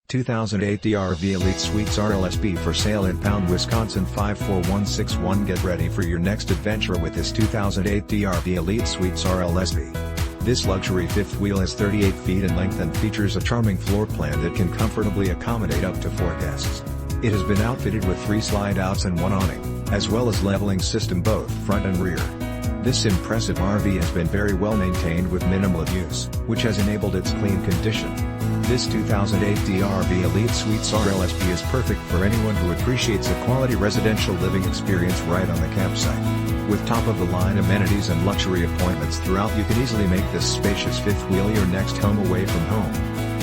2008 DRV Elite Suites RLSB for sale in Pound, Wisconsin 54161. Get ready for your next adventure with this 2008 DRV Elite Suites RLSB. This luxury fifth wheel is 38 feet in length and features a charming floor plan that can comfortably accommodate up to 4 guests. It has been outfitted with 3 slide-outs and 1 awning, as well as leveling system both front and rear. This impressive RV has been very well maintained with minimal abuse, which has enabled its clean condition. This 2008 DRV Elite Suites RLSB is perfect for anyone who appreciates a quality residential living experience right on the campsite. With top-of-the-line amenities and luxury appointments throughout, you can easily make this spacious fifth wheel your next home away from home.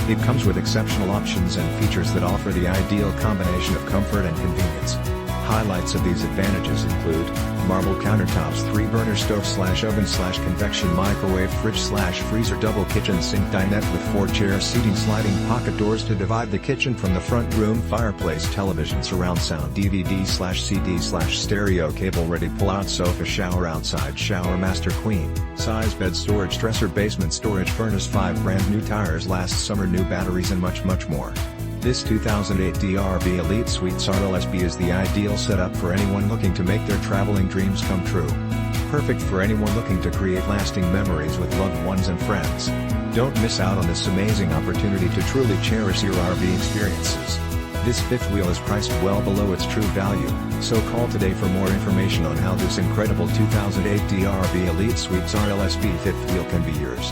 It comes with exceptional options and features that offer the ideal combination of comfort and convenience. Highlights of these advantages include marble countertops, 3 burner stove / oven / convection microwave fridge / FreezerDouble kitchen, SinkDinette with 4 chairs, seating sliding pocket doors to divide the kitchen from the front room, fireplace, television surround, SoundDVD / CD / StereoCable, ReadyPull out, SofaShowerOutside, ShowerMaster queen size bed storage, DresserBasement storage, FreezerDouble, brand new tires last summer, new batteries, and much more. This 2008 DRV Elite Suites RLSB is the ideal setup for anyone looking to make their traveling dreams come true. Perfect for anyone looking to create lasting memories with loved ones and friends. Don't miss out on this amazing opportunity to truly cherish your RV experiences. This fifth wheel is priced well below its true value, so call today for more information on how this incredible 2008 DRV Elite Suites RLSB fifth wheel can be yours.